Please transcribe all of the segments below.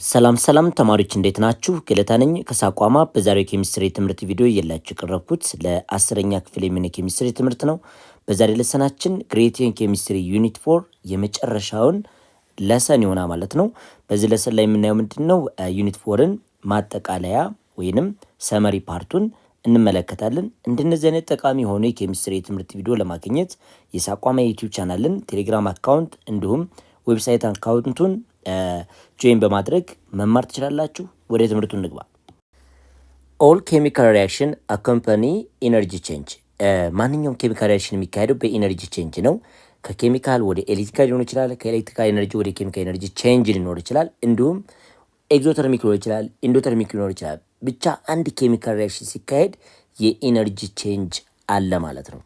ሰላም ተማሪዎች እንዴት ናችሁ? ገለታ ነኝ ከሳቋማ። በዛሬው ኬሚስትሪ ትምህርት ቪዲዮ እየላችሁ ቀረብኩት ለ10ኛ ክፍል የሚሆን ኬሚስትሪ ትምህርት ነው። በዛሬ ለሰናችን ግሬቲንግ ኬሚስትሪ ዩኒት 4 የመጨረሻውን ለሰን ይሆናል ማለት ነው። በዚህ ለሰን ላይ የምናየው ምንድነው ዩኒት 4ን ማጠቃለያ ወይንም ሰመሪ ፓርቱን እንመለከታለን። እንደነዚህ አይነት ጠቃሚ የሆኑ የኬሚስትሪ ትምህርት ቪዲዮ ለማግኘት የሳቋማ ዩቲዩብ ቻናልን፣ ቴሌግራም አካውንት እንዲሁም ዌብሳይት አካውንቱን ጆይን በማድረግ መማር ትችላላችሁ። ወደ ትምህርቱ እንግባ። ኦል ኬሚካል ሪአክሽን አኮምፓኒ ኢነርጂ ቼንጅ። ማንኛውም ኬሚካል ሪአክሽን የሚካሄደው በኢነርጂ ቼንጅ ነው። ከኬሚካል ወደ ኤሌክትሪካል ሊሆን ይችላል። ከኤሌክትሪካል ኤነርጂ ወደ ኬሚካል ኤነርጂ ቼንጅ ሊኖር ይችላል። እንዲሁም ኤግዞተርሚክ ሊሆን ይችላል፣ ኢንዶተርሚክ ሊኖር ይችላል። ብቻ አንድ ኬሚካል ሪአክሽን ሲካሄድ የኢነርጂ ቼንጅ አለ ማለት ነው።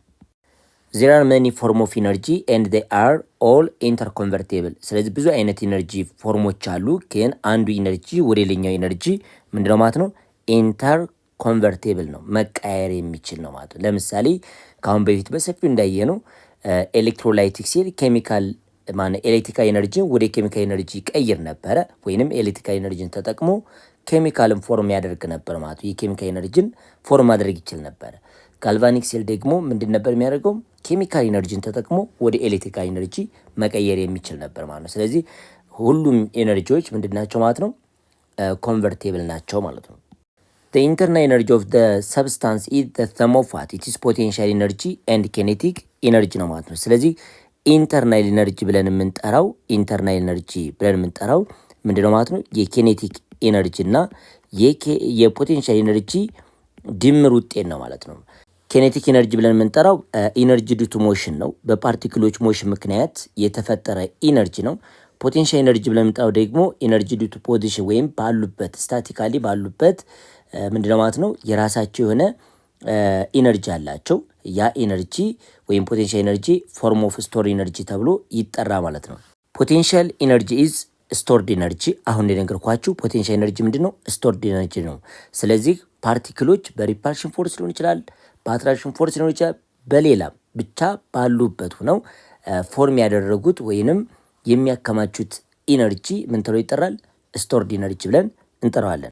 there are many form of energy and they are all interconvertible። ስለዚህ ብዙ አይነት ኢነርጂ ፎርሞች አሉ፣ ግን አንዱ ኢነርጂ ወደ ሌላኛው ኢነርጂ ምንድነው ማለት ነው? ኢንተርኮንቨርቲብል ነው፣ መቀየር የሚችል ነው ማለት ነው። ለምሳሌ ከአሁን በፊት በሰፊው እንዳየነው ኤሌክትሮላይቲክ ሲል ኬሚካል ኤሌክትሪካል ኤነርጂን ወደ ኬሚካል ኤነርጂ ቀይር ነበረ፣ ወይንም ኤሌክትሪካል ኤነርጂን ተጠቅሞ ኬሚካልን ፎርም ያደርግ ነበር ማለት ነው። የኬሚካል ኤነርጂን ፎርም ማድረግ ይችል ነበር። ጋልቫኒክ ሴል ደግሞ ምንድን ነበር የሚያደርገው? ኬሚካል ኢነርጂን ተጠቅሞ ወደ ኤሌክትሪካል ኢነርጂ መቀየር የሚችል ነበር ማለት ነው። ስለዚህ ሁሉም ኤነርጂዎች ምንድናቸው ማለት ነው? ኮንቨርቲብል ናቸው ማለት ነው። the internal energy of the substance is the sum of what it is potential energy and kinetic energy ነው ማለት ነው። ስለዚህ ኢንተርናል ኢነርጂ ብለን የምንጠራው ምንድነው ማለት ነው? የኪኔቲክ ኢነርጂ እና የፖቴንሻል ኢነርጂ ድምር ውጤት ነው ማለት ነው። ኬኔቲክ ኢነርጂ ብለን የምንጠራው ኢነርጂ ዲቱ ሞሽን ነው፣ በፓርቲክሎች ሞሽን ምክንያት የተፈጠረ ኢነርጂ ነው። ፖቴንሻል ኢነርጂ ብለን የምንጠራው ደግሞ ኢነርጂ ዲቱ ፖዚሽን ወይም ባሉበት ስታቲካሊ ባሉበት ምንድነው ማለት ነው? የራሳቸው የሆነ ኢነርጂ አላቸው። ያ ኢነርጂ ወይም ፖቴንሻል ኢነርጂ ፎርም ኦፍ ስቶር ኢነርጂ ተብሎ ይጠራ ማለት ነው። ፖቴንሻል ኢነርጂ ኢዝ ስቶርድ ኢነርጂ። አሁን እንደነገርኳችሁ ፖቴንሻል ኢነርጂ ምንድነው? ስቶርድ ኢነርጂ ነው። ስለዚህ ፓርቲክሎች በሪፓልሽን ፎርስ ሊሆን ይችላል፣ በአትራክሽን ፎርስ ሊሆን ይችላል፣ በሌላም ብቻ ባሉበት ሆነው ፎርም ያደረጉት ወይንም የሚያከማቹት ኢነርጂ ምን ተብሎ ይጠራል? ስቶርድ ኢነርጂ ብለን እንጠራዋለን።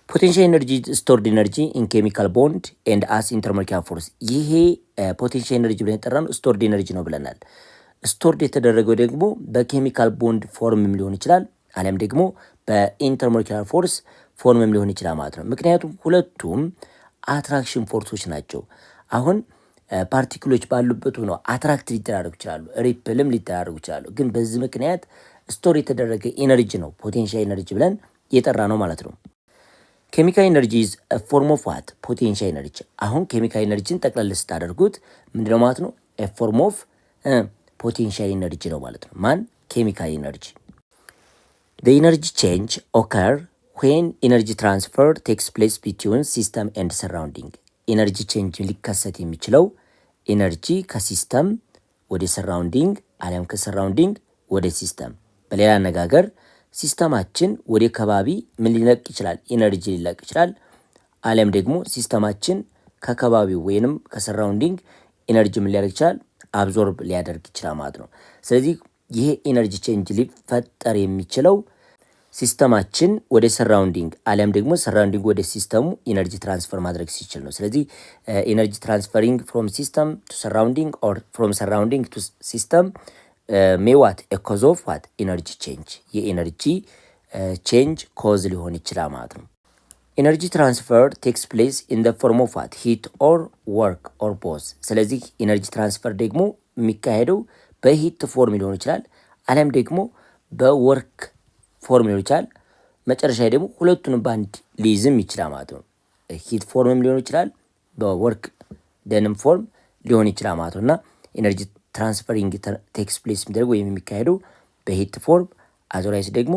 ፖቴንሻል ኢነርጂ ስቶርድ ኢነርጂ ኢን ኬሚካል ቦንድ ኤንድ አስ ኢንተርሞሊኩላር ፎርስ። ይሄ ፖቴንሻል ኢነርጂ ብለን የጠራነው ስቶርድ ኢነርጂ ነው ብለናል። ስቶርድ የተደረገው ደግሞ በኬሚካል ቦንድ ፎርምም ሊሆን ይችላል፣ አሊያም ደግሞ በኢንተርሞሊኩላር ፎርስ ፎርምም ሊሆን ይችላል ማለት ነው። ምክንያቱም ሁለቱም አትራክሽን ፎርሶች ናቸው። አሁን ፓርቲክሎች ባሉበት ሆነው አትራክት ሊደራረጉ ይችላሉ፣ ሪፕልም ሊደራረጉ ይችላሉ። ግን በዚህ ምክንያት ስቶር የተደረገ ኢነርጂ ነው ፖቴንሻል ኢነርጂ ብለን የጠራ ነው ማለት ነው። ኬሚካል ኢነርጂ ኢዝ አ ፎርም ኦፍ ዋት? ፖቴንሻል ኢነርጂ። አሁን ኬሚካል ኢነርጂን ጠቅላላ ስታደርጉት ምንድነው ማለት ነው? አ ፎርም ኦፍ ፖቴንሻል ኢነርጂ ነው ማለት ነው። ማን? ኬሚካል ኢነርጂ። the energy change occur when energy transfer takes place between system and surrounding። ኢነርጂ ቼንጅ ሊከሰት የሚችለው ኢነርጂ ከሲስተም ወደ ሰራውንዲንግ አሊያም ከሰራውንዲንግ ወደ ሲስተም። በሌላ አነጋገር ሲስተማችን ወደ ከባቢ ምን ሊለቅ ይችላል? ኢነርጂ ሊለቅ ይችላል። አሊያም ደግሞ ሲስተማችን ከከባቢው ወይንም ከሰራውንዲንግ ኢነርጂ ምን ሊያደርግ ይችላል? አብዞርብ ሊያደርግ ይችላል ማለት ነው። ስለዚህ ይሄ ኢነርጂ ቼንጅ ሊፈጠር የሚችለው ሲስተማችን ወደ ሰራውንዲንግ አሊያም ደግሞ ሰራውንዲንግ ወደ ሲስተሙ ኢነርጂ ትራንስፈር ማድረግ ሲችል ነው። ስለዚህ ኢነርጂ ትራንስፈሪንግ ፍሮም ሲስተም ቱ ሰራውንዲንግ ኦር ፍሮም ሰራውንዲንግ ቱ ሲስተም ሜይ ዋት ኤ ኮዝ ኦፍ ዋት ኢነርጂ ቼንጅ፣ የኢነርጂ ቼንጅ ኮዝ ሊሆን ይችላል ማለት ነው። ኢነርጂ ትራንስፈር ቴክስ ፕሌስ ኢን ዘ ፎርም ኦፍ ዋት? ሂት ኦር ወርክ ኦር ቦዝ። ስለዚህ ኢነርጂ ትራንስፈር ደግሞ የሚካሄደው በሂት ፎርም ሊሆን ይችላል፣ አሊያም ደግሞ በወርክ ፎርም ሊሆን ይችላል። መጨረሻ ላይ ደግሞ ሁለቱንም በአንድ ሊይዝም ይችላል ማለት ነው። ሂት ፎርምም ሊሆን ይችላል፣ በወርክ ደንም ፎርም ሊሆን ይችላል ማለት ነው። እና ኢነርጂ ትራንስፈሪንግ ቴክስ ፕሌስ የሚደረግ ወይም የሚካሄደው በሂት ፎርም አዘራይስ ደግሞ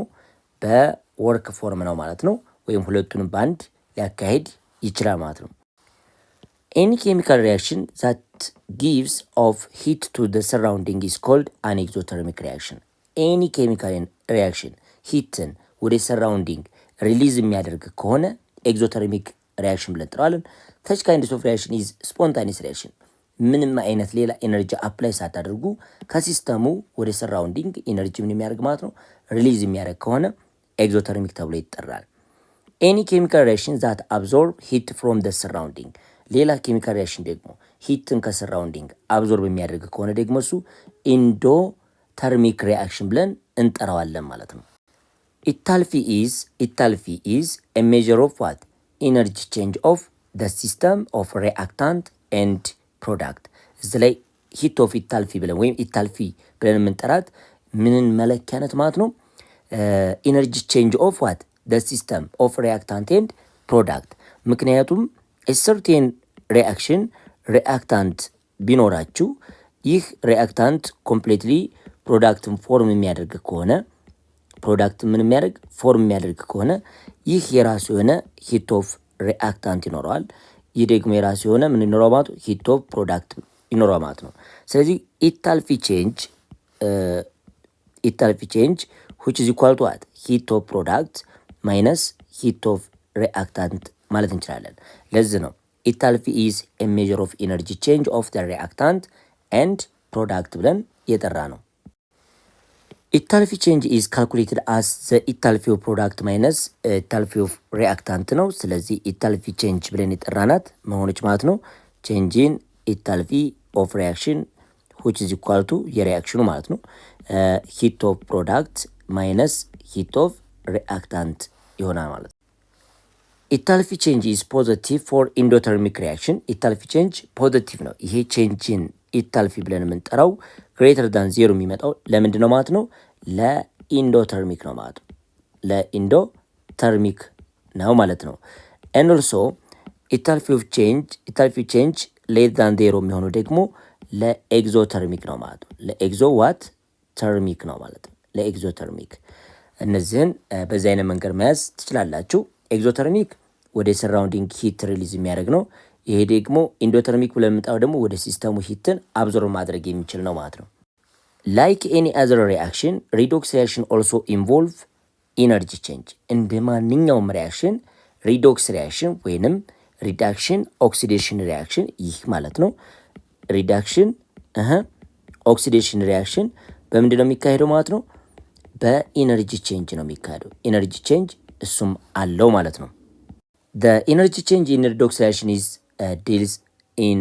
በወርክ ፎርም ነው ማለት ነው። ወይም ሁለቱንም በአንድ ሊያካሄድ ይችላል ማለት ነው። ኤኒ ኬሚካል ሪያክሽን ዛት ጊቭስ ኦፍ ሂት ቱ ዘ ሰራውንዲንግ ኢዝ ኮልድ አን ኤግዞተርሚክ ሪያክሽን። ኤኒ ኬሚካል ሪያክሽን ሂትን ወደ ሰራውንዲንግ ሪሊዝ የሚያደርግ ከሆነ ኤግዞተርሚክ ሪያክሽን ብለን እንጠራዋለን። ተች ካይንድስ ኦፍ ሪያክሽን ኢዝ ስፖንታኒየስ ሪያክሽን። ምንም አይነት ሌላ ኤነርጂ አፕላይ ሳታደርጉ ከሲስተሙ ወደ ሰራውንዲንግ ኢነርጂ ምን የሚያደርግ ማለት ነው? ሪሊዝ የሚያደርግ ከሆነ ኤግዞተርሚክ ተብሎ ይጠራል። ኤኒ ኬሚካል ሪያክሽን ዛት አብዞርብ ሂት ፍሮም ደ ሰራውንዲንግ፣ ሌላ ኬሚካል ሪያክሽን ደግሞ ሂትን ከሰራውንዲንግ አብዞርብ የሚያደርግ ከሆነ ደግሞ እሱ ኢንዶተርሚክ ሪያክሽን ብለን እንጠራዋለን ማለት ነው። ኢታልፊ ኢዝ ኤ ሜዥር ኦፍ ዋት ኢነርጂ ቼንጅ ኦፍ ደ ሲስተም ኦፍ ሪአክታንት ኤንድ ፕሮዳክት። እዚ ላይ ሂት ኦፍ ኢታልፊ ብለን ወይም ኢታልፊ ብለን የምንጠራት ምንን መለኪያነት ማለት ነው? ኢነርጂ ቼንጅ ኦፍ ዋት ደ ሲስተም ኦፍ ሪአክታንት ኤንድ ፕሮዳክት። ምክንያቱም ሰርቴን ሪአክታንት ቢኖራችሁ ይህ ሪአክታንት ኮምፕሌትሊ ፕሮዳክትን ፎርም የሚያደርግ ከሆነ ፎርም የሚያደርግ ከሆነ ይህ የራሱ የሆነ ሂት ኦፍ ሪአክታንት ይኖረዋል። ይህ ደግሞ የራሱ የሆነ ምን ይኖረው ማለት ነው? ሂት ኦፍ ፕሮዳክት ይኖረው ማለት ነው። ስለዚህ ኢታልፊ ቼንጅ which is equal to what? ሂት ኦፍ ፕሮዳክት ማይነስ ሂት ኦፍ ሪአክታንት ማለት እንችላለን። ለዚህ ነው ኢታልፊ ኢዝ ኤ ሜዥር ኦፍ ኢነርጂ ቼንጅ ኦፍ ደ ሪአክታንት ኤንድ ፕሮዳክት ብለን የጠራ ነው። ኢታልፊ ቼንጅ ኢዝ ካልኩሌትድ አስ ዘ ኢታልፊ ኦፍ ፕሮዳክት ማይነስ ኢታልፊ ኦፍ ሪአክታንት ነው። ስለዚህ ኢታልፊ ቼንጅ ብለን የጠራናት መሆኖች ማለት ነው። ቼንጅን ኢታልፊ ኦፍ ሪአክሽን which is equal to የሪአክሽኑ ማለት ነው ሂት ኦፍ ፕሮዳክት ማይነስ ሂት ኦፍ ሪአክታንት ይሆናል ማለት ነው። ኢታልፊ ቼንጅ ኢዝ ፖዘቲቭ ፎር ኢንዶተርሚክ ሪአክሽን። ኢታልፊ ቼንጅ ፖዘቲቭ ነው። ይሄ ቼንጅን ኢታልፊ ብለን የምንጠራው ግሬተር ዳን ዜሮ የሚመጣው ለምንድን ነው ማለት ነው? ለኢንዶተርሚክ ነው ማለት ነው። ለኢንዶተርሚክ ነው ማለት ነው። ኤንድ ኦልሶ ኢታልፊ ቼንጅ ሌስ ዳን ዜሮ የሚሆነው ደግሞ ለኤግዞተርሚክ ነው ማለት ነው። ለኤግዞ ዋት ተርሚክ ነው ማለት ነው። ለኤግዞተርሚክ እነዚህን በዚህ አይነት መንገድ መያዝ ትችላላችሁ። ኤግዞተርሚክ ወደ ሰራውንዲንግ ሂት ሪሊዝ የሚያደርግ ነው። ይሄ ደግሞ ኢንዶተርሚክ ብለን የምንጠራው ደግሞ ወደ ሲስተሙ ሂትን አብዞርብ ማድረግ የሚችል ነው ማለት ነው። ላይክ ኤኒ አዘር ሪአክሽን ሪዶክስ ሪአክሽን ኦልሶ ኢንቮልቭ ኢነርጂ ቼንጅ። እንደ ማንኛውም ሪአክሽን ሪዶክስ ሪአክሽን ወይንም ሪዳክሽን ኦክሲዴሽን ሪአክሽን ይህ ማለት ነው። ሪዳክሽን ኦክሲዴሽን ሪአክሽን በምንድን ነው የሚካሄደው ማለት ነው? በኢነርጂ ቼንጅ ነው የሚካሄደው። ኢነርጂ ቼንጅ እሱም አለው ማለት ነው። ኢነርጂ ቼንጅ ኢን ሪዶክስ ሪአክሽን ኢዝ ዲልስ ኢን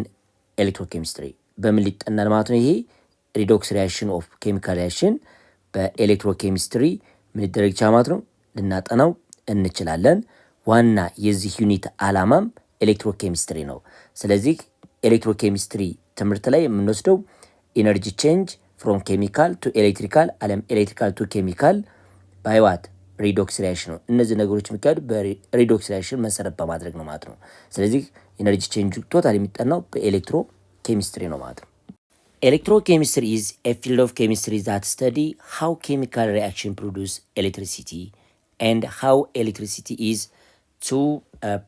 ኤሌክትሮኬሚስትሪ። በምን ሊጠናል ማለት ነው? ይሄ ሪዶክስ ሪአክሽን ኦፍ ኬሚካል ሪአክሽን በኤሌክትሮኬሚስትሪ ምን ሊደረግ ይችላል ማለት ነው? ልናጠናው እንችላለን። ዋና የዚህ ዩኒት ዓላማም ኤሌክትሮኬሚስትሪ ነው። ስለዚህ ኤሌክትሮኬሚስትሪ ትምህርት ላይ የምንወስደው ኢነርጂ ቼንጅ ፍሮም ኬሚካል ቱ ኤሌክትሪካል አለም ኤሌክትሪካል ቱ ኬሚካል ባይ ዋት ሪዶክስ ሪአክሽን ነው። እነዚህ ነገሮች የሚካሄዱ በሪዶክስ ሪአክሽን መሰረት በማድረግ ነው ማለት ነው። ስለዚህ ኢነርጂ ቼንጅ ቶታል የሚጠናው በኤሌክትሮ ኬሚስትሪ ነው ማለት ነው። ኤሌክትሮ ኬሚስትሪ ኢዝ ኤ ፊልድ ኦፍ ኬሚስትሪ ዛት ስተዲ ሃው ኬሚካል ሪአክሽን ፕሮዱስ ኤሌክትሪሲቲ ኤንድ ሃው ኤሌክትሪሲቲ ኢዝ ቱ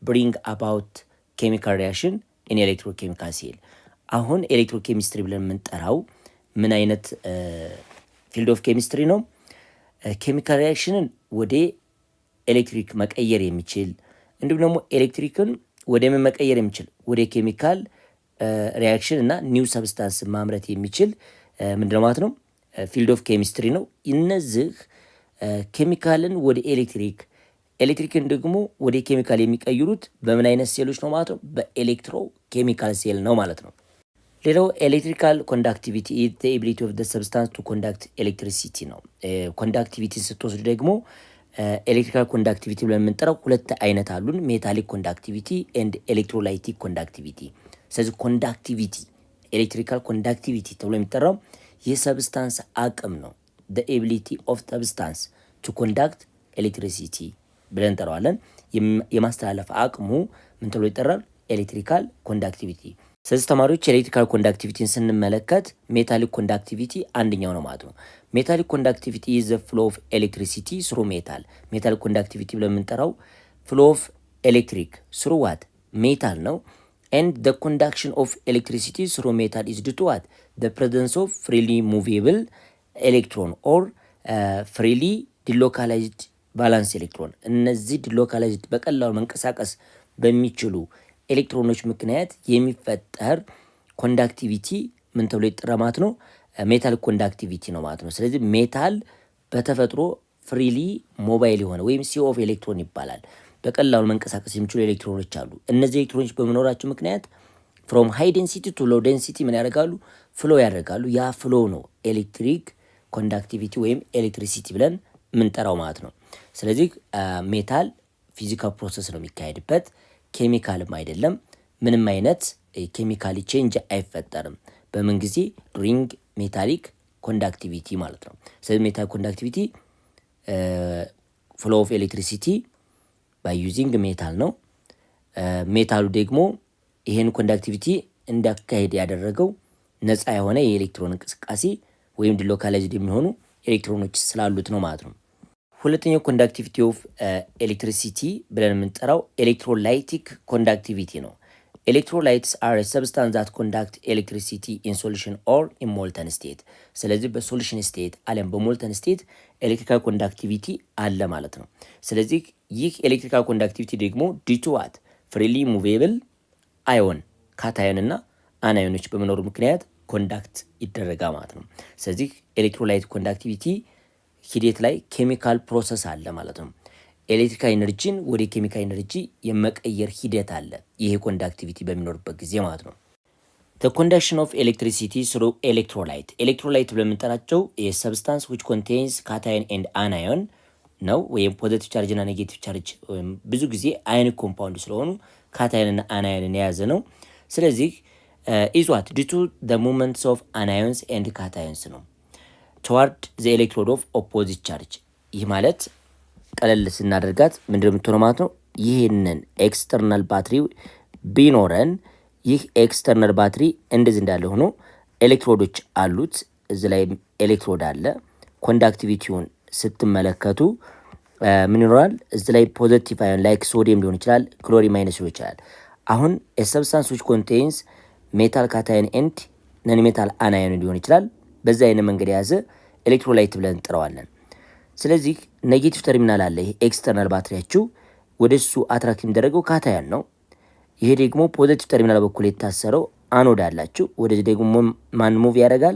ብሪንግ አባውት ኬሚካል ሪአክሽን ኢን ኤሌክትሮ ኬሚካል ሴል። አሁን ኤሌክትሮ ኬሚስትሪ ብለን የምንጠራው ምን አይነት ፊልድ ኦፍ ኬሚስትሪ ነው? ኬሚካል ሪአክሽንን ወደ ኤሌክትሪክ መቀየር የሚችል እንዲሁም ደግሞ ኤሌክትሪክን ወደ ምን መቀየር የሚችል ወደ ኬሚካል ሪአክሽን እና ኒው ሰብስታንስ ማምረት የሚችል ምንድነው ማለት ነው? ፊልድ ኦፍ ኬሚስትሪ ነው። እነዚህ ኬሚካልን ወደ ኤሌክትሪክን ደግሞ ወደ ኬሚካል የሚቀይሩት በምን አይነት ሴሎች ነው ማለት ነው? በኤሌክትሮ ኬሚካል ሴል ነው ማለት ነው። ሌላው ኤሌክትሪካል ኮንዳክቲቪቲ ኢዝ ዘ ኤቢሊቲ ኦፍ ዘ ሰብስታንስ ቱ ኮንዳክት ኤሌክትሪሲቲ ነው። ኮንዳክቲቪቲን ስትወስዱ ደግሞ ኤሌክትሪካል ኮንዳክቲቪቲ ብለን የምንጠራው ሁለት አይነት አሉን፣ ሜታሊክ ኮንዳክቲቪቲ ኤንድ ኤሌክትሮላይቲክ ኮንዳክቲቪቲ። ስለዚህ ኮንዳክቲቪቲ ኤሌክትሪካል ኮንዳክቲቪቲ ተብሎ የሚጠራው የሰብስታንስ አቅም ነው። ዘ ኤቢሊቲ ኦፍ ሰብስታንስ ቱ ኮንዳክት ኤሌክትሪሲቲ ብለን እንጠራዋለን። የማስተላለፍ አቅሙ ምን ተብሎ ይጠራል? ኤሌክትሪካል ኮንዳክቲቪቲ። ስለዚህ ተማሪዎች ኤሌክትሪካል ኮንዳክቲቪቲን ስንመለከት ሜታሊክ ኮንዳክቲቪቲ አንደኛው ነው ማለት ነው። ሜታሊክ ኮንዳክቲቪቲ ኢዝ ዘ ፍሎ ኦፍ ኤሌክትሪሲቲ ስሩ ሜታል። ሜታሊክ ኮንዳክቲቪቲ ብለን የምንጠራው ፍሎ ኦፍ ኤሌክትሪክ ስሩ ዋት ሜታል ነው። ኤንድ ዘ ኮንዳክሽን ኦፍ ኤሌክትሪሲቲ ስሩ ሜታል ኢዝ ዱ ቱ ዋት ዘ ፕሬዘንስ ኦፍ ፍሪሊ ሙቬብል ኤሌክትሮን ኦር ፍሪሊ ዲሎካላይዝድ ቫላንስ ኤሌክትሮን። እነዚህ ዲሎካላይዝድ በቀላሉ መንቀሳቀስ በሚችሉ ኤሌክትሮኖች ምክንያት የሚፈጠር ኮንዳክቲቪቲ ምን ተብሎ ይጠራ ማለት ነው? ሜታል ኮንዳክቲቪቲ ነው ማለት ነው። ስለዚህ ሜታል በተፈጥሮ ፍሪሊ ሞባይል የሆነ ወይም ሲ ኦፍ ኤሌክትሮን ይባላል። በቀላሉ መንቀሳቀስ የሚችሉ ኤሌክትሮኖች አሉ። እነዚህ ኤሌክትሮኖች በመኖራቸው ምክንያት ፍሮም ሃይ ዴንሲቲ ቱ ሎው ዴንሲቲ ምን ያደርጋሉ? ፍሎ ያደርጋሉ። ያ ፍሎ ነው ኤሌክትሪክ ኮንዳክቲቪቲ ወይም ኤሌክትሪሲቲ ብለን የምንጠራው ማለት ነው። ስለዚህ ሜታል ፊዚካል ፕሮሰስ ነው የሚካሄድበት፣ ኬሚካልም አይደለም። ምንም አይነት ኬሚካሊ ቼንጅ አይፈጠርም። በምን ጊዜ? ዱሪንግ ሜታሊክ ኮንዳክቲቪቲ ማለት ነው። ስለዚህ ሜታል ኮንዳክቲቪቲ ፍሎ ኦፍ ኤሌክትሪሲቲ ባይ ዩዚንግ ሜታል ነው። ሜታሉ ደግሞ ይሄን ኮንዳክቲቪቲ እንዲያካሄድ ያደረገው ነፃ የሆነ የኤሌክትሮን እንቅስቃሴ ወይም ዲሎካላይዝድ የሚሆኑ ኤሌክትሮኖች ስላሉት ነው ማለት ነው። ሁለተኛው ኮንዳክቲቪቲ ኦፍ ኤሌክትሪሲቲ ብለን የምንጠራው ኤሌክትሮላይቲክ ኮንዳክቲቪቲ ነው። ኤሌክትሮላይትስ አር ሰብስታንስ ዛት ኮንዳክት ኤሌክትሪሲቲ ኢን ሶሉሽን ኦር ኢን ሞልተን ስቴት። ስለዚህ በሶሉሽን ስቴት አሊያም በሞልተን ስቴት ኤሌክትሪካል ኮንዳክቲቪቲ አለ ማለት ነው። ስለዚህ ይህ ኤሌክትሪካል ኮንዳክቲቪቲ ደግሞ ዲቱዋት ፍሪሊ ሙቬብል አዮን ካታዮን እና አናዮኖች በመኖሩ ምክንያት ኮንዳክት ይደረጋ ማለት ነው። ስለዚህ ኤሌክትሮላይት ኮንዳክቲቪቲ ሂደት ላይ ኬሚካል ፕሮሰስ አለ ማለት ነው። ኤሌክትሪካል ኢነርጂን ወደ ኬሚካል ኢነርጂ የመቀየር ሂደት አለ ይሄ ኮንዳክቲቪቲ በሚኖርበት ጊዜ ማለት ነው። the conduction of electricity through electrolyte ኤሌክትሮላይት ብለን የምንጠራቸው የሰብስታንስ which contains cation and anion ነው ወይም ፖዚቲቭ ቻርጅ እና ኔጌቲቭ ቻርጅ ወይም ብዙ ጊዜ አዮኒክ ኮምፓውንድ ስለሆኑ ካታዮን እና አናዮንን የያዘ ነው። ስለዚህ is what due to the movements of anions and cations ነው toward the electrode of opposite charge። ይህ ማለት ቀለል ስናደርጋት ምንድነው የምትሆነው ማለት ነው። ይህንን ኤክስተርናል ባትሪ ቢኖረን ይህ ኤክስተርናል ባትሪ እንደዚህ እንዳለ ሆኖ ኤሌክትሮዶች አሉት። እዚህ ላይ ኤሌክትሮድ አለ። ኮንዳክቲቪቲውን ስትመለከቱ ምን ይኖራል? እዚህ ላይ ፖዚቲቭ አዮን ላይክ ሶዲየም ሊሆን ይችላል፣ ክሎሪን ማይነስ ሊሆን ይችላል። አሁን ሰብስታንስ which contains ሜታል ካታዮን ኤንድ ነን ሜታል አናዮን ሊሆን ይችላል። በዛ አይነት መንገድ የያዘ ኤሌክትሮላይት ብለን እንጠራዋለን። ስለዚህ ኔጌቲቭ ተርሚናል አለ። ይሄ ኤክስተርናል ባትሪያችሁ ወደሱ አትራክት የሚደረገው ካታዮን ነው። ይሄ ደግሞ ፖዚቲቭ ተርሚናል በኩል የታሰረው አኖድ አላችሁ። ወደዚህ ደግሞ ማን ሙቭ ያደርጋል?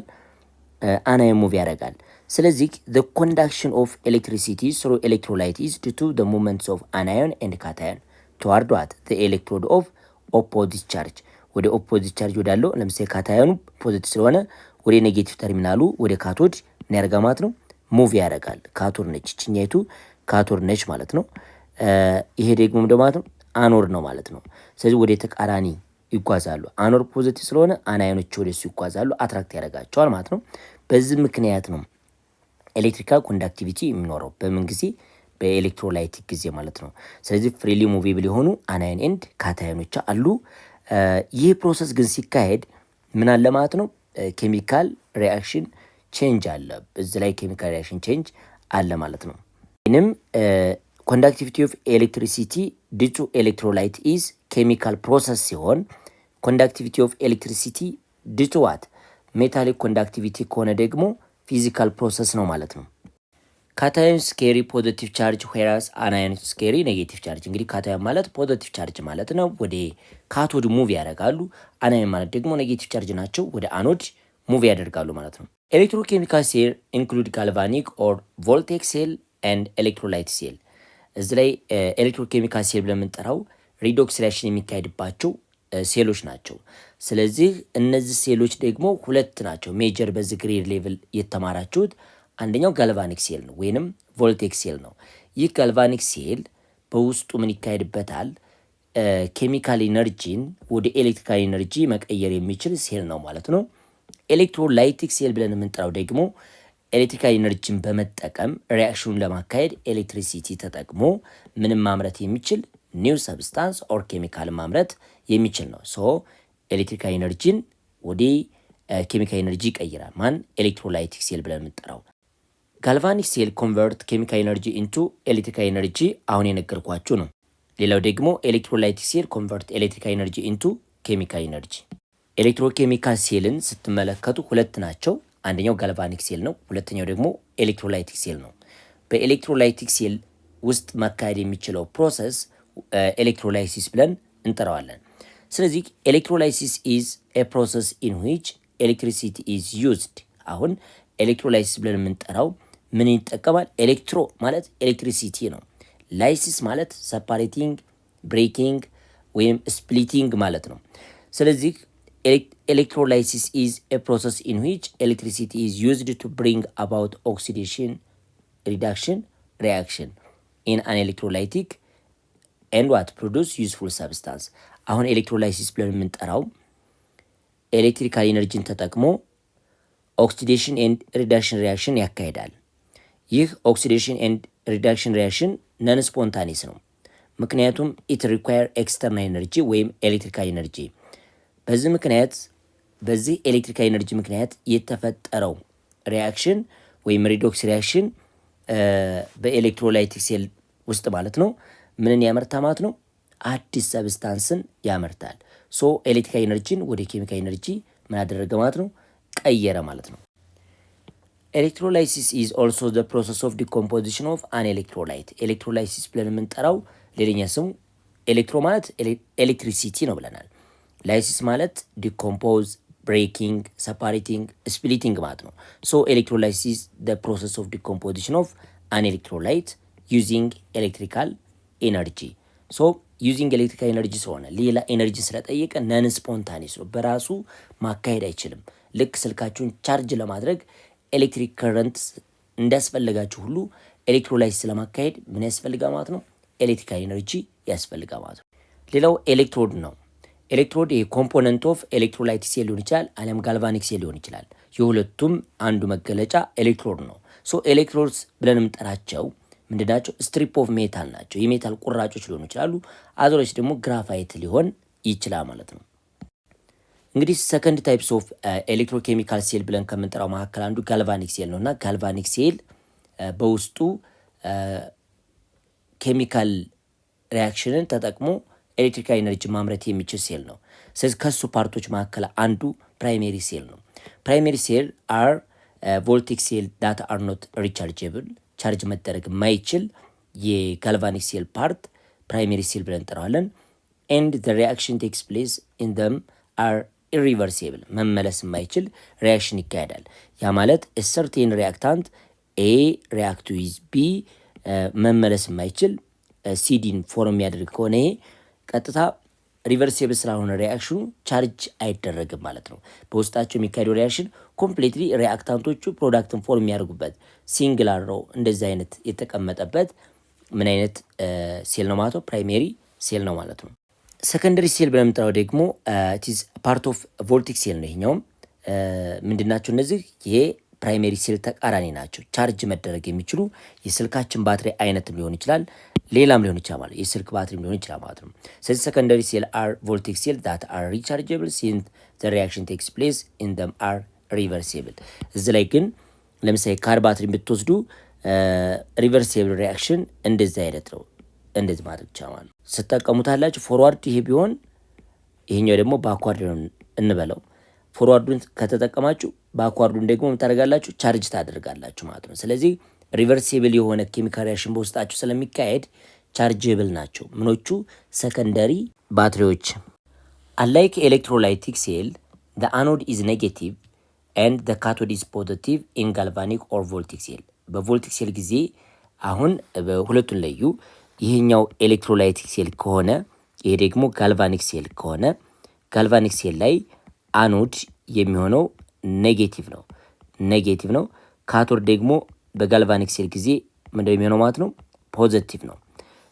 አናዮን ሙቭ ያደርጋል። ስለዚህ the conduction of electricity through electrolyte is due to the movements of anion and cation toward what the electrode of opposite charge ወደ ኦፖዚት ቻርጅ ወዳለው ለምሳሌ ካታዮኑ ፖዚቲቭ ስለሆነ ወደ ኔጌቲቭ ተርሚናሉ ወደ ካቶድ ያርጋማት ነው ሙቭ ያደርጋል። ካቶድ ነች እቺኛይቱ ካቶድ ነች ማለት ነው። ይሄ ደግሞ ማለት ነው አኖድ ነው ማለት ነው። ስለዚህ ወደ ተቃራኒ ይጓዛሉ። አኖድ ፖዚቲቭ ስለሆነ አናዮኖች ወደሱ ይጓዛሉ፣ አትራክት ያደርጋቸዋል ማለት ነው። በዚህ ምክንያት ነው ኤሌክትሪካል ኮንዳክቲቪቲ የሚኖረው በምን ጊዜ? በኤሌክትሮላይቲክ ጊዜ ማለት ነው። ስለዚህ ፍሪሊ ሙቬብል የሆኑ አናዮን ኤንድ ካታዮኖች አሉ። ይህ ፕሮሰስ ግን ሲካሄድ ምን አለ ማለት ነው? ኬሚካል ሪአክሽን ቼንጅ አለ። እዚህ ላይ ኬሚካል ሪአክሽን ቼንጅ አለ ማለት ነው። ይህንም ኮንዳክቲቪቲ ኦፍ ኤሌክትሪሲቲ ዲው ቱ ኤሌክትሮላይት ኢዝ ኬሚካል ፕሮሰስ ሲሆን ኮንዳክቲቪቲ ኦፍ ኤሌክትሪሲቲ ዲው ቱ ዋት ሜታሊክ ኮንዳክቲቪቲ ከሆነ ደግሞ ፊዚካል ፕሮሰስ ነው ማለት ነው። ካታዮንስ ካሪ ፖዚቲቭ ቻርጅ ዌራስ አናዮንስ ካሪ ኔጌቲቭ ቻርጅ። እንግዲህ ካታዮን ማለት ፖዚቲቭ ቻርጅ ማለት ነው፣ ወደ ካቶድ ሙቭ ያደርጋሉ። አናዮን ማለት ደግሞ ኔጌቲቭ ቻርጅ ናቸው፣ ወደ አኖድ ሙቭ ያደርጋሉ ማለት ነው። ኤሌክትሮኬሚካል ሴል ኢንክሉድ ጋልቫኒክ ኦር ቮልቴክ ሴል ኤንድ ኤሌክትሮላይት ሴል። እዚህ ላይ ኤሌክትሮኬሚካል ሴል ብለን የምንጠራው ሪዶክስ ሪአክሽን የሚካሄድባቸው ሴሎች ናቸው። ስለዚህ እነዚህ ሴሎች ደግሞ ሁለት ናቸው ሜጀር በዚህ ግሬድ ሌቭል የተማራችሁት። አንደኛው ጋልቫኒክ ሴል ነው ወይንም ቮልቴክ ሴል ነው። ይህ ጋልቫኒክ ሴል በውስጡ ምን ይካሄድበታል? ኬሚካል ኢነርጂን ወደ ኤሌክትሪካል ኢነርጂ መቀየር የሚችል ሴል ነው ማለት ነው። ኤሌክትሮላይቲክ ሴል ብለን የምንጠራው ደግሞ ኤሌክትሪካል ኢነርጂን በመጠቀም ሪአክሽኑን ለማካሄድ ኤሌክትሪሲቲ ተጠቅሞ ምንም ማምረት የሚችል ኒው ሰብስታንስ ኦር ኬሚካል ማምረት የሚችል ነው። ሶ ኤሌክትሪካል ኢነርጂን ወደ ኬሚካል ኢነርጂ ይቀይራል። ማን? ኤሌክትሮላይቲክ ሴል ብለን የምንጠራው። ጋልቫኒክ ሴል ኮንቨርት ኬሚካል ኢነርጂ ኢንቱ ኤሌክትሪካል ኢነርጂ አሁን የነገርኳችሁ ነው። ሌላው ደግሞ ኤሌክትሮላይቲክ ሴል ኮንቨርት ኤሌክትሪካል ኢነርጂ ኢንቱ ኬሚካል ኢነርጂ። ኤሌክትሮኬሚካል ሴልን ስትመለከቱ ሁለት ናቸው። አንደኛው ጋልቫኒክ ሴል ነው፣ ሁለተኛው ደግሞ ኤሌክትሮላይቲክ ሴል ነው። በኤሌክትሮላይቲክ ሴል ውስጥ መካሄድ የሚችለው ፕሮሰስ ኤሌክትሮላይሲስ ብለን እንጠራዋለን። ስለዚህ ኤሌክትሮላይሲስ ኢዝ ኤ ፕሮሰስ ኢን ዊች ኤሌክትሪሲቲ ኢዝ ዩዝድ። አሁን ኤሌክትሮላይሲስ ብለን የምንጠራው ምን ይጠቀማል? ኤሌክትሮ ማለት ኤሌክትሪሲቲ ነው። ላይሲስ ማለት ሰፓሬቲንግ፣ ብሬኪንግ ወይም ስፕሊቲንግ ማለት ነው። ስለዚህ ኤሌክትሮላይሲስ ኢዝ ኤ ፕሮሰስ ኢን ዊች ኤሌክትሪሲቲ ኢዝ ዩዝድ ቱ ብሪንግ አባውት ኦክሲዴሽን ሪዳክሽን ሪያክሽን ኢን አን ኤሌክትሮላይቲክ ኤንድ ዋት ፕሮዱስ ዩዝፉል ሰብስታንስ። አሁን ኤሌክትሮላይሲስ ብለን የምንጠራው ኤሌክትሪካል ኢነርጂን ተጠቅሞ ኦክሲዴሽን ኤንድ ሪዳክሽን ሪያክሽን ያካሂዳል። ይህ ኦክሲዴሽን ኤንድ ሪዳክሽን ሪያክሽን ነን ስፖንታኒስ ነው። ምክንያቱም ኢት ሪኳየር ኤክስተርናል ኤነርጂ ወይም ኤሌክትሪካል ኤነርጂ። በዚህ ኤሌክትሪካል ኤነርጂ ምክንያት የተፈጠረው ሪያክሽን ወይም ሪዶክስ ሪያክሽን በኤሌክትሮላይቲክ ሴል ውስጥ ማለት ነው ምንን ያመርታ ማለት ነው? አዲስ ሰብስታንስን ያመርታል። ሶ ኤሌክትሪካል ኤነርጂን ወደ ኬሚካል ኤነርጂ ምን አደረገ ማለት ነው? ቀየረ ማለት ነው። ኤሌክትሮላይሲስ ኢዝ ኦልሶ ዘ ፕሮሰስ ኦፍ ዲኮምፖዚሽን ኦፍ አን ኤሌክትሮላይት። ኤሌክትሮላይሲስ ብለን የምንጠራው ሌላኛ ስሙ ኤሌክትሮ ማለት ኤሌክትሪሲቲ ነው ብለናል። ላይሲስ ማለት ዲኮምፖዝ፣ ብሬኪንግ፣ ሰፓሬቲንግ፣ ስፕሊቲንግ ማለት ነው። ሶ ኤሌክትሮላይሲስ ዘ ፕሮሰስ ኦፍ ዲኮምፖዚሽን ኦፍ አን ኤሌክትሮላይት ዩዚንግ ኤሌክትሪካል ኤነርጂ። ሶ ዩዚንግ ኤሌክትሪካል ኤነርጂ ስለሆነ ሌላ ኤነርጂ ስለጠየቀ ነን ስፖንታኒስ ነው፣ በራሱ ማካሄድ አይችልም። ልክ ስልካችሁን ቻርጅ ለማድረግ ኤሌክትሪክ ከረንት እንዳስፈልጋችሁ ሁሉ ኤሌክትሮላይሲስ ለማካሄድ ምን ያስፈልጋል ማለት ነው? ኤሌክትሪካል ኤነርጂ ያስፈልጋል ማለት ነው። ሌላው ኤሌክትሮድ ነው። ኤሌክትሮድ ኮምፖነንት ኦፍ ኤሌክትሮላይት ሴል ሊሆን ይችላል፣ አሊያም ጋልቫኒክ ሴል ሊሆን ይችላል። የሁለቱም አንዱ መገለጫ ኤሌክትሮድ ነው። ሶ ኤሌክትሮድስ ብለን የምንጠራቸው ምንድናቸው? ስትሪፕ ኦፍ ሜታል ናቸው። የሜታል ቁራጮች ሊሆኑ ይችላሉ። አዘሮች ደግሞ ግራፋይት ሊሆን ይችላል ማለት ነው። እንግዲህ ሰከንድ ታይፕስ ኦፍ ኤሌክትሮኬሚካል ሴል ብለን ከምንጠራው መካከል አንዱ ጋልቫኒክ ሴል ነው እና ጋልቫኒክ ሴል በውስጡ ኬሚካል ሪያክሽንን ተጠቅሞ ኤሌክትሪካል ኤነርጂ ማምረት የሚችል ሴል ነው። ስለዚህ ከሱ ፓርቶች መካከል አንዱ ፕራይሜሪ ሴል ነው። ፕራይሜሪ ሴል አር ቮልቲክ ሴል ዳት አር ኖት ሪቻርጀብል፣ ቻርጅ መደረግ የማይችል የጋልቫኒክ ሴል ፓርት ፕራይሜሪ ሴል ብለን እንጠራዋለን። ኤንድ ዘ ሪያክሽን ቴክስ ፕሌስ ኢን ደም አር ኢሪቨርሲብል፣ መመለስ የማይችል ሪያክሽን ይካሄዳል። ያ ማለት ሰርቴን ሪያክታንት ኤ ሪያክቱ ዊዝ ቢ መመለስ የማይችል ሲዲን ፎርም የሚያደርግ ከሆነ ይሄ ቀጥታ ሪቨርሲብል ስላልሆነ ሪያክሽኑ ቻርጅ አይደረግም ማለት ነው። በውስጣቸው የሚካሄደው ሪያክሽን ኮምፕሊትሊ ሪያክታንቶቹ ፕሮዳክትን ፎርም የሚያደርጉበት ሲንግላር ነው እንደዚህ አይነት የተቀመጠበት ምን አይነት ሴል ነው ማለት ነው? ፕራይሜሪ ሴል ነው ማለት ነው። ሰከንደሪ ሴል ብለን የምንጠራው ደግሞ ኢትዝ ፓርት ኦፍ ቮልቲክ ሴል ነው። ይሄኛውም ምንድናቸው እነዚህ? ይሄ ፕራይሜሪ ሴል ተቃራኒ ናቸው። ቻርጅ መደረግ የሚችሉ የስልካችን ባትሪ አይነትም ሊሆን ይችላል፣ ሌላም ሊሆን ይችላል ማለት የስልክ ባትሪም ሊሆን ይችላል ማለት ነው። ስለዚህ ሰከንደሪ ሴል አር ቮልቲክ ሴል ዳት አር ሪቻርጀብል ሲንስ ዘ ሪያክሽን ቴክስ ፕሌስ ኢን ደም አር ሪቨርሲብል። እዚህ ላይ ግን ለምሳሌ ካር ባትሪ ብትወስዱ ሪቨርሲብል ሪያክሽን እንደዚህ አይነት ነው። እንደዚህ ማድረግ ይቻላል ነው ስጠቀሙታላችሁ። ፎርዋርድ ይሄ ቢሆን ይሄኛው ደግሞ ባክዋርድ ነው እንበለው። ፎርዋርዱን ከተጠቀማችሁ ባክዋርዱን ደግሞ ታደርጋላችሁ ቻርጅ ታደርጋላችሁ ማለት ነው። ስለዚህ ሪቨርሲብል የሆነ ኬሚካል ሪያክሽን በውስጣችሁ ስለሚካሄድ ቻርጀብል ናቸው ምኖቹ? ሰከንደሪ ባትሪዎች። አንላይክ ኤሌክትሮላይቲክ ሴል the anode is negative and the cathode is positive in galvanic or voltic cell። በቮልቲክ ሴል ጊዜ አሁን በሁለቱን ለዩ። ይሄኛው ኤሌክትሮላይቲክ ሴል ከሆነ ይሄ ደግሞ ጋልቫኒክ ሴል ከሆነ ጋልቫኒክ ሴል ላይ አኖድ የሚሆነው ኔጌቲቭ ነው። ካቶድ ደግሞ በጋልቫኒክ ሴል ጊዜ ምንድነው የሚሆነው ማለት ነው? ፖዚቲቭ ነው።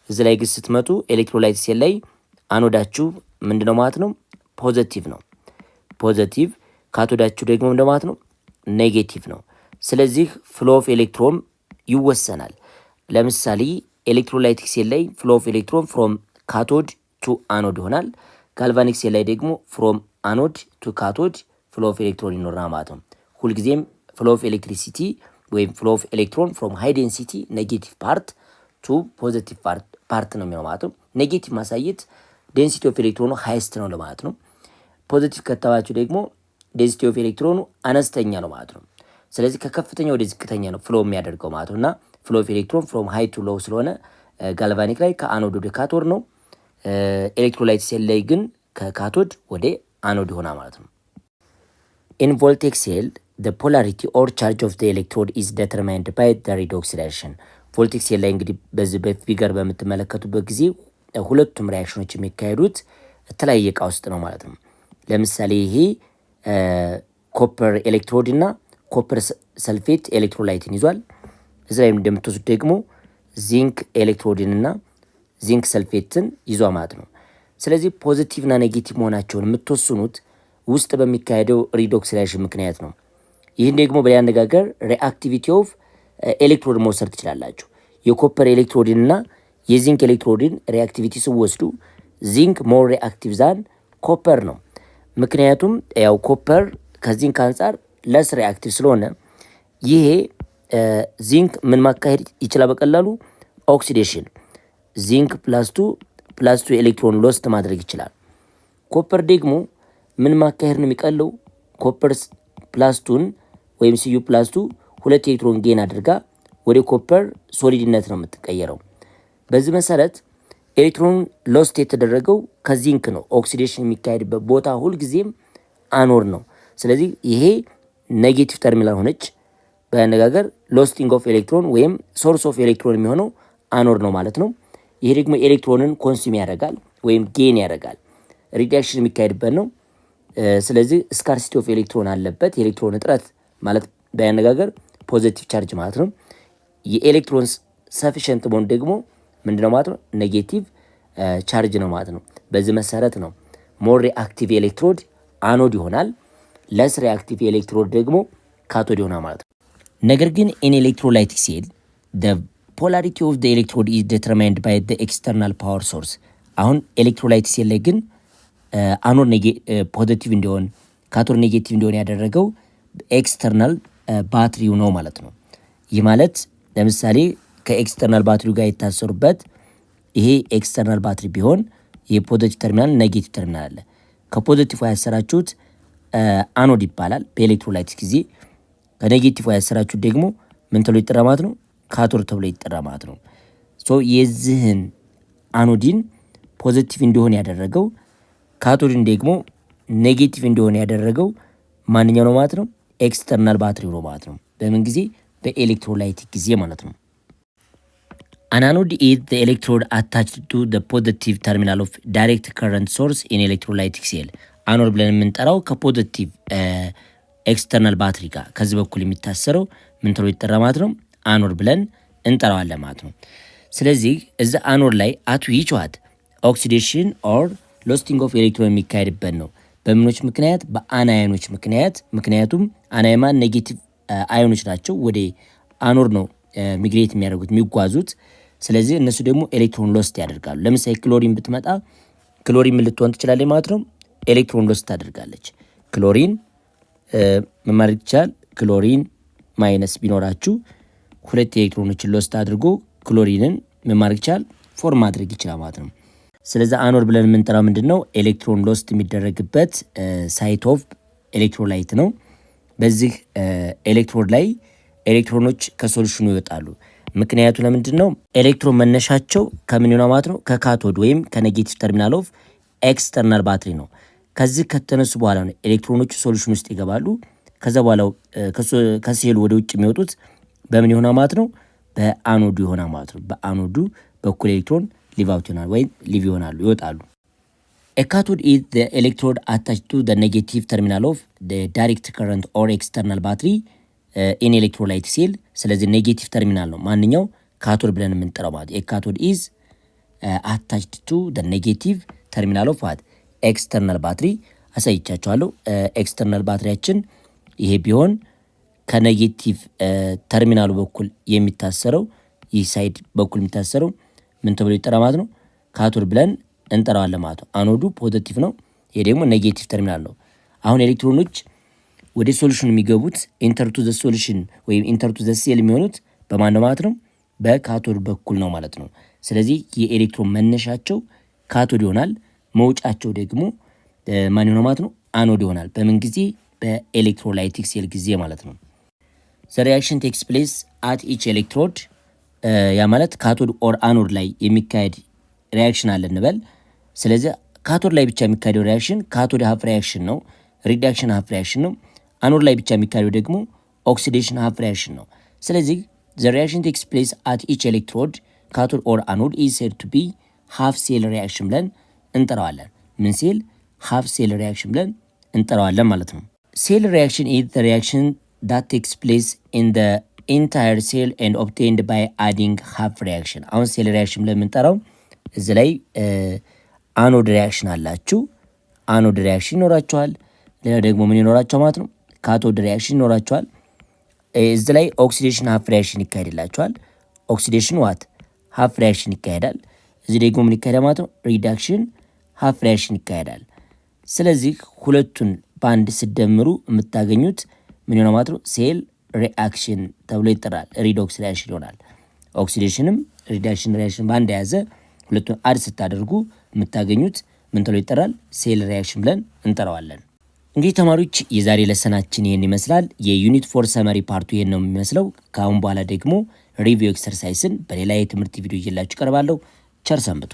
እዚህ ላይ ግን ስትመጡ ኤሌክትሮላይት ሴል ላይ አኖዳችሁ ምንድነው ማለት ነው? ፖዚቲቭ ነው። ፖዚቲቭ ካቶዳችሁ ደግሞ ምንድነው ማለት ነው? ኔጌቲቭ ነው። ስለዚህ ፍሎ ኦፍ ኤሌክትሮን ይወሰናል። ለምሳሌ ኤሌክትሮላይቲክ ሴል ላይ ፍሎ ኦፍ ኤሌክትሮን ፍሮም ካቶድ ቱ አኖድ ይሆናል። ጋልቫኒክ ሴል ላይ ደግሞ ፍሮም አኖድ ቱ ካቶድ ፍሎ ኦፍ ኤሌክትሮን ይኖራል ማለት ነው። ሁልጊዜም ፍሎ ኦፍ ኤሌክትሪሲቲ ወይም ፍሎ ኦፍ ኤሌክትሮን ፍሮም ሃይ ዴንሲቲ ኔጌቲቭ ፓርት ቱ ፖዚቲቭ ፓርት ነው የሚሆነው ማለት ነው። ኔጌቲቭ ማሳየት ዴንሲቲ ኦፍ ኤሌክትሮኑ ሃይስት ነው ለማለት ነው። ፖዚቲቭ ከተባችሁ ደግሞ ዴንሲቲ ኦፍ ኤሌክትሮኑ አነስተኛ ነው ማለት ነው። ስለዚህ ከከፍተኛ ወደ ዝቅተኛ ነው ፍሎ የሚያደርገው ማለት ነው። እና ፍሎ ኦፍ ኤሌክትሮን ፍሮም ሃይ ቱ ሎው ስለሆነ ጋልቫኒክ ላይ ከአኖድ ወደ ካቶድ ነው። ኤሌክትሮላይት ሴል ላይ ግን ከካቶድ ወደ አኖድ ይሆናል ማለት ነው። ኢን ቮልቴክ ሴል the polarity or charge of the electrode is determined by the redox reaction. ቮልቲክ ሴል ላይ እንግዲህ በዚህ በፊገር በምትመለከቱበት ጊዜ ሁለቱም ሪያክሽኖች የሚካሄዱት የተለያየ እቃ ውስጥ ነው ማለት ነው። ለምሳሌ ይሄ ኮፐር ኤሌክትሮድ እና ኮፐር ሰልፌት ኤሌክትሮላይትን ይዟል። እዚህ ላይ እንደምትወስዱት ደግሞ ዚንክ ኤሌክትሮድን እና ዚንክ ሰልፌትን ይዟል ማለት ነው። ስለዚህ ፖዚቲቭ እና ኔጌቲቭ መሆናቸውን የምትወስኑት ውስጥ በሚካሄደው ሪዶክስ ሪያክሽን ምክንያት ነው። ይህን ደግሞ በሌላ አነጋገር ሪአክቲቪቲ ኦፍ ኤሌክትሮድ መውሰድ ትችላላችሁ። የኮፐር ኤሌክትሮድን እና የዚንክ ኤሌክትሮድን ሪአክቲቪቲ ስወስዱ ዚንክ ሞር ሪአክቲቭ ዛን ኮፐር ነው። ምክንያቱም ያው ኮፐር ከዚንክ አንጻር ለስ ሪአክቲቭ ስለሆነ ይሄ ዚንክ ምን ማካሄድ ይችላል በቀላሉ ኦክሲዴሽን ዚንክ ፕላስ ቱ ኤሌክትሮን ሎስት ማድረግ ይችላል። ኮፐር ደግሞ ምን ማካሄድ ነው የሚቀለው ኮፐር ፕላስቱን ወይም ሲዩ ፕላስቱ ሁለት ኤሌክትሮን ጌን አድርጋ ወደ ኮፐር ሶሊድነት ነው የምትቀየረው። በዚህ መሰረት ኤሌክትሮን ሎስት የተደረገው ከዚንክ ነው። ኦክሲዴሽን የሚካሄድበት ቦታ ሁልጊዜም አኖር ነው። ስለዚህ ይሄ ኔጌቲቭ ተርሚናል ሆነች። በአነጋገር ሎስቲንግ ኦፍ ኤሌክትሮን ወይም ሶርስ ኦፍ ኤሌክትሮን የሚሆነው አኖር ነው ማለት ነው። ይሄ ደግሞ ኤሌክትሮንን ኮንሱም ያደርጋል ወይም ጌን ያደርጋል። ሪዳክሽን የሚካሄድበት ነው። ስለዚህ ስካርሲቲ ኦፍ ኤሌክትሮን አለበት። የኤሌክትሮን እጥረት ማለት በአነጋገር ፖዚቲቭ ቻርጅ ማለት ነው። የኤሌክትሮን ሰፊሽንት መሆን ደግሞ ምንድነው ማለት ነው ኔጌቲቭ ቻርጅ ነው ማለት ነው። በዚህ መሰረት ነው ሞር ሪአክቲቭ ኤሌክትሮድ አኖድ ይሆናል፣ ለስ ሪአክቲቭ ኤሌክትሮድ ደግሞ ካቶድ ይሆናል ማለት ነው። ነገር ግን ኢን ኤሌክትሮላይቲክ ሴል the polarity of the electrode is determined by the external power source። አሁን ኤሌክትሮላይቲክ ሴል ላይ ግን አኖድ ፖዚቲቭ እንዲሆን ካቶድ ኔጌቲቭ እንዲሆን ያደረገው ኤክስተርናል ባትሪው ነው ማለት ነው። ይህ ማለት ለምሳሌ ከኤክስተርናል ባትሪው ጋር የታሰሩበት ይሄ ኤክስተርናል ባትሪ ቢሆን የፖዚቲቭ ተርሚናል ኔጌቲቭ ተርሚናል አለ። ከፖዚቲቭ ያሰራችሁት አኖድ ይባላል በኤሌክትሮላይቲክ ጊዜ። ከኔጌቲቭ ያሰራችሁት ደግሞ ምን ተብሎ ይጠራ ማለት ነው ካቶድ ተብሎ ይጠራ ማለት ነው። ሶ የዚህን አኖዲን ፖዚቲቭ እንዲሆን ያደረገው ካቶድን ደግሞ ኔጌቲቭ እንዲሆን ያደረገው ማንኛው ነው ማለት ነው ኤክስተርናል ባትሪው ነው ማለት ነው። በምን ጊዜ በኤሌክትሮላይቲክ ጊዜ ማለት ነው። An anode is the electrode attached to the positive terminal of direct current source in electrolytic cell። አኖድ ብለን የምንጠራው ከፖዚቲቭ ኤክስተርናል ባትሪ ጋር ከዚህ በኩል የሚታሰረው ምን ተብሎ ይጠራ ማለት ነው አኖድ ብለን እንጠራዋለን ማለት ነው። ስለዚህ እዚ አኖድ ላይ አቱ ይችዋት ኦክሲዴሽን ኦር ሎስቲንግ ኦፍ ኤሌክትሮን የሚካሄድበት ነው። በምኖች ምክንያት በአናዮኖች ምክንያት። ምክንያቱም አናይማን ኔጌቲቭ አዮኖች ናቸው፣ ወደ አኖድ ነው ሚግሬት የሚያደርጉት የሚጓዙት። ስለዚህ እነሱ ደግሞ ኤሌክትሮን ሎስት ያደርጋሉ። ለምሳሌ ክሎሪን ብትመጣ ክሎሪን ምን ልትሆን ትችላለች ማለት ነው ኤሌክትሮን ሎስት ታደርጋለች። ክሎሪን ምን ማድረግ ይችላል ክሎሪን ማይነስ ቢኖራችሁ ሁለት ኤሌክትሮኖችን ሎስት አድርጎ ክሎሪንን ምን ማድረግ ይችላል ፎርም ማድረግ ይችላል ማለት ነው። ስለዚህ አኖድ ብለን የምንጠራው ምንድነው ኤሌክትሮን ሎስት የሚደረግበት ሳይት ኦፍ ኤሌክትሮላይት ነው። በዚህ ኤሌክትሮድ ላይ ኤሌክትሮኖች ከሶሉሽኑ ይወጣሉ። ምክንያቱ ለምንድን ነው ኤሌክትሮን መነሻቸው ከምን ነው ማለት ነው ከካቶድ ወይም ከኔጌቲቭ ተርሚናል ኦፍ ኤክስተርናል ባትሪ ነው። ከዚህ ከተነሱ በኋላ ነው ኤሌክትሮኖቹ ሶሉሽን ውስጥ ይገባሉ። ከዛ በኋላ ከሴሉ ወደ ውጭ የሚወጡት በምን ይሆናል ማለት ነው በአኖዱ ይሆናል ማለት ነው። በአኖዱ በኩል ኤሌክትሮን ሊቭ አውት ይሆናል ወይም ሊቭ ይሆናሉ ይወጣሉ። A cathode is the electrode attached to the negative terminal of the direct current or external battery in electrolyte cell። ስለዚህ ኔጌቲቭ ተርሚናል ነው ማንኛው ካቶድ ብለን የምንጠራው ማለት ነው። A cathode is attached to the negative terminal of what external battery አሳይቻችኋለሁ። ኤክስተርናል ባትሪያችን ይሄ ቢሆን ከኔጌቲቭ ተርሚናሉ በኩል የሚታሰረው ይህ ሳይድ በኩል የሚታሰረው ምን ተብሎ ይጠራ ማለት ነው ካቶድ ብለን እንጠራዋለን ማለት ነው። አኖዱ ፖዚቲቭ ነው፣ ይሄ ደግሞ ኔጌቲቭ ተርሚናል ነው። አሁን ኤሌክትሮኖች ወደ ሶሉሽን የሚገቡት ኢንተር ቱ ዘ ሶሉሽን ወይም ኢንተር ቱ ዘ ሴል የሚሆኑት በማን ነው ማለት ነው በካቶድ በኩል ነው ማለት ነው። ስለዚህ የኤሌክትሮን መነሻቸው ካቶድ ይሆናል፣ መውጫቸው ደግሞ ማን ይሆናል ማለት ነው አኖድ ይሆናል። በምን ጊዜ በኤሌክትሮላይቲክ ሴል ጊዜ ማለት ነው። ዘ ሪአክሽን ቴክስ ፕሌስ አት ኢች ኤሌክትሮድ ያ ማለት ካቶድ ኦር አኖድ ላይ የሚካሄድ ሪአክሽን አለ እንበል። ስለዚህ ካቶድ ላይ ብቻ የሚካሄደው ሪአክሽን ካቶድ ሀፍ ሪአክሽን ነው፣ ሪዳክሽን ሀፍ ሪአክሽን ነው። አኖድ ላይ ብቻ የሚካሄደው ደግሞ ኦክሲዴሽን ሃፍ ሪያክሽን ነው። ስለዚህ the reaction takes place at each electrode cathode or anode is said to be half cell reaction ብለን እንጠራዋለን። ምን ሴል? half cell reaction ብለን እንጠራዋለን ማለት ነው። ሴል reaction is the reaction that takes place in the entire cell and obtained by adding half reaction። አሁን ሴል reaction ብለን የምንጠራው እዚህ ላይ አኖድ ሪያክሽን አላችሁ። አኖድ ሪያክሽን ይኖራቸዋል። ሌላ ደግሞ ምን ይኖራቸው ማለት ነው? ካቶድ ሪያክሽን ይኖራቸዋል። እዚህ ላይ ኦክሲዴሽን ሃፍ ሪያክሽን ይካሄድላቸዋል። ኦክሲዴሽን ዋት ሃፍ ሪያክሽን ይካሄዳል። እዚህ ደግሞ ምን ይካሄዳል ማለት ነው? ሪዳክሽን ሃፍ ሪያክሽን ይካሄዳል። ስለዚህ ሁለቱን በአንድ ስደምሩ የምታገኙት ምን ይሆናል ማለት ነው? ሴል ሪአክሽን ተብሎ ይጠራል። ሪዶክስ ሪያክሽን ይሆናል። ኦክሲዴሽንም ሪዳክሽን ሪያክሽን በአንድ የያዘ ሁለቱን አድ ስታደርጉ የምታገኙት ምን ተብሎ ይጠራል? ሴል ሪያክሽን ብለን እንጠራዋለን። እንግዲህ ተማሪዎች የዛሬ ለሰናችን ይህን ይመስላል። የዩኒት 4 ሰመሪ ፓርቱ ይህን ነው የሚመስለው። ከአሁን በኋላ ደግሞ ሪቪው ኤክሰርሳይስን በሌላ የትምህርት ቪዲዮ ይዤላችሁ ቀርባለሁ። ቸር ሰንብቱ።